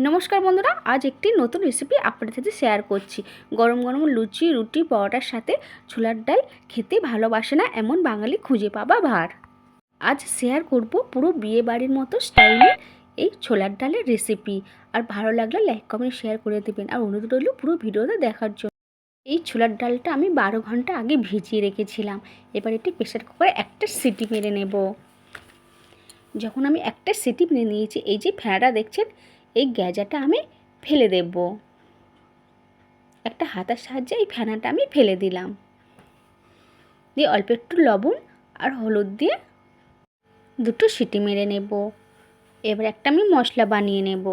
নমস্কার বন্ধুরা, আজ একটি নতুন রেসিপি আপনাদের সাথে শেয়ার করছি। গরম গরম লুচি, রুটি, পরোটার সাথে ছোলার ডাল খেতে ভালোবাসে না এমন বাঙালি খুঁজে পাবা ভার। আজ শেয়ার করব পুরো বিয়ে বাড়ির মতো স্টাইলের এই ছোলার ডালের রেসিপি। আর ভালো লাগলে লাইক কমেন্ট শেয়ার করে দেবেন, আর অনুরোধ রইল পুরো ভিডিওটা দেখার জন্য। এই ছোলার ডালটা আমি 12 ঘন্টা আগে ভিজিয়ে রেখেছিলাম। এবার একটি প্রেসার কুকারে একটা সিটি মেরে নেব। যখন আমি একটা সিটি মেরে নিয়েছি, এই যে ফেনাটা দেখছেন, এই গ্যাজাটা আমি ফেলে দেব। একটা হাতার সাহায্যে এই ফেনাটা আমি ফেলে দিলাম। দিয়ে অল্প একটু লবণ আর হলুদ দিয়ে দুটো সিটি মেরে নেব। এবার একটা আমি মশলা বানিয়ে নেব।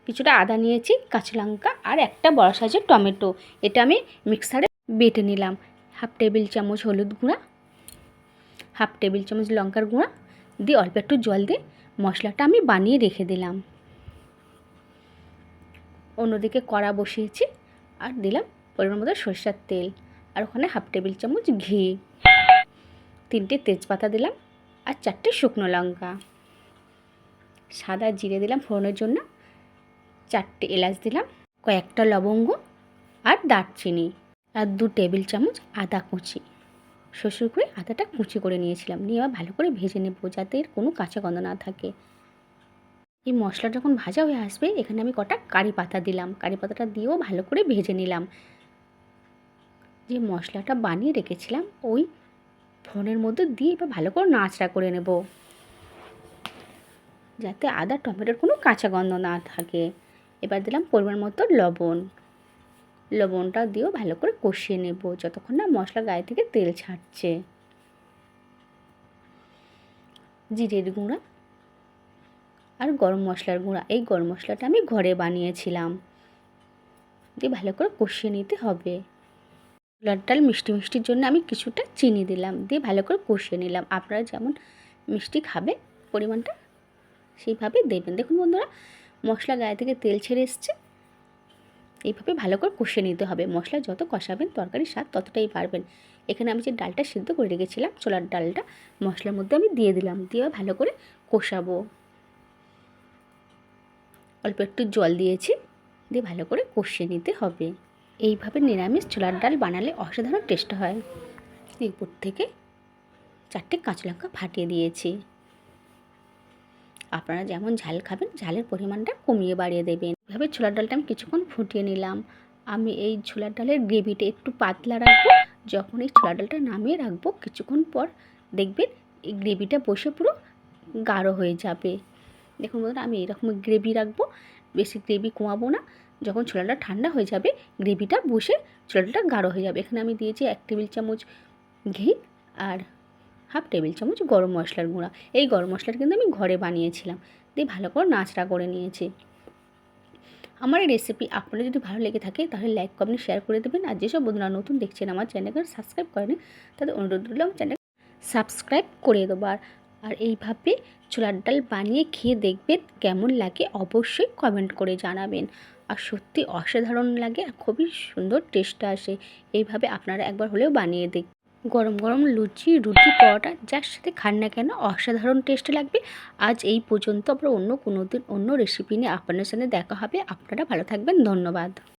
কিছুটা আদা নিয়েছি, কাঁচা লঙ্কা আর একটা বড় সাইজের টমেটো। এটা আমি মিক্সারে বেটে নিলাম। হাফ টেবিল চামচ হলুদ গুঁড়া, হাফ টেবিল চামচ লঙ্কার গুঁড়া দিয়ে অল্প একটু জল দিয়ে মশলাটা আমি বানিয়ে রেখে দিলাম। অন্যদিকে কড়া বসিয়েছি আর দিলাম পরিমাণ মতো সরষের তেল, আর ওখানে হাফ টেবিল চামচ ঘি, 3টে তেজপাতা দিলাম আর 4টে শুকনো লঙ্কা, সাদা জিরে দিলাম ফোড়নের জন্য, 4টে এলাচ দিলাম, কয়েকটা লবঙ্গ আর দারচিনি, আর 2 টেবিল চামচ আদা কুচি। শ্বশুর করে আদাটা কুচি করে নিয়েছিলাম। নিয়ে আবার ভালো করে ভেজে নেব যাতে এর কোনো কাঁচা গন্ধ না থাকে। এই মশলা যখন ভাজা হয়ে আসবে, এখানে আমি কটা কারি পাতা দিলাম। কারি পাতাটা দিয়েও ভালো করে ভেজে নিলাম। যে মশলাটা বানিয়ে রেখেছিলাম ওই ফোড়নের মধ্যে দিয়ে এবার ভালো করে নাড়াচাড়া করে নেব, যাতে আদা টমেটোর কোনো কাঁচা গন্ধ না থাকে। এবার দিলাম পরিমাণ মতো লবণ। লবণটা দিয়েও ভালো করে কষিয়ে নেব যতক্ষণ না মশলা গায়ে থেকে তেল ছাড়ছে। জিরের গুঁড়া আর গরম মশলার গুঁড়া, এই গরম মশলাটা আমি ঘরে বানিয়েছিলাম। দিয়ে ভালো করে কষিয়ে নিতে হবে। ছোলার ডাল মিষ্টি মিষ্টির জন্য আমি কিছুটা চিনি দিলাম, দিয়ে ভালো করে কষিয়ে নিলাম। আপনারা যেমন মিষ্টি খাবে পরিমাণটা সেইভাবে দেবেন। দেখুন বন্ধুরা, মশলা গায়ে থেকে তেল ছেড়ে এসছে। এইভাবে ভালো করে কষিয়ে নিতে হবে। মশলা যত কষাবেন তরকারির স্বাদ ততটাই বাড়বেন। এখানে আমি যে ডালটা সিদ্ধ করে রেখেছিলাম, ছোলার ডালটা মশলার মধ্যে আমি দিয়ে দিলাম। দিয়ে ভালো করে কষাবো। অল্প একটু জল দিয়েছি, দিয়ে ভালো করে কষিয়ে নিতে হবে। এইভাবে নিরামিষ ছোলার ডাল বানালে অসাধারণ টেস্ট হয়। উপর থেকে 4টে কাঁচা লঙ্কা ফাটিয়ে দিয়েছি। আপনারা যেমন ঝাল খাবেন ঝালের পরিমাণটা কমিয়ে বাড়িয়ে দেবেন। এভাবে ছোলার ডালটা আমি কিছুক্ষণ ফুটিয়ে নিলাম। আমি এই ছোলার ডালের গ্রেভিটা একটু পাতলা রাখবো। যখন এই ছোলার ডালটা নামিয়ে রাখবো, কিছুক্ষণ পর দেখবেন এই গ্রেভিটা বসে পুরো গাঢ় হয়ে যাবে। দেখুন বন্ধুরা, আমি এরকম গ্রেভি রাখবো, বেশি গ্রেভি কমাবো না। যখন ছোলাটা ঠান্ডা হয়ে যাবে, গ্রেভিটা বসে ছোলাটা গাঢ় হয়ে যাবে। এখানে আমি দিয়েছি 1 টেবিল চামচ ঘি আর হাফ টেবিল চামচ গরম মশলার গুঁড়া। এই গরম মশলাটা কিন্তু আমি ঘরে বানিয়েছিলাম। দিয়ে ভালো করে নাড়াচাড়া করে নিয়েছি। আমার এই রেসিপি আপনাদের যদি ভালো লেগে থাকে তাহলে লাইক কমেন্ট শেয়ার করে দেবেন। আর যেসব বন্ধুরা নতুন দেখছেন আমার চ্যানেলকে সাবস্ক্রাইব করেন, তাদের অনুরোধ রইল আমার চ্যানেল সাবস্ক্রাইব করে দেবার। আর এইভাবে ছোলার ডাল বানিয়ে খেয়ে দেখবেন কেমন লাগে, অবশ্যই কমেন্ট করে জানাবেন। আর সত্যি অসাধারণ লাগে, আর খুবই সুন্দর টেস্ট আসে। এইভাবে আপনারা একবার হলেও বানিয়ে দেখবেন। গরম গরম লুচি, রুটি, পরোটা যার সাথে খান না কেন অসাধারণ টেস্ট লাগবে। আজ এই পর্যন্ত। আবার অন্য কোনো দিন অন্য রেসিপি নিয়ে আপনাদের সাথে দেখা হবে। আপনারা ভালো থাকবেন। ধন্যবাদ।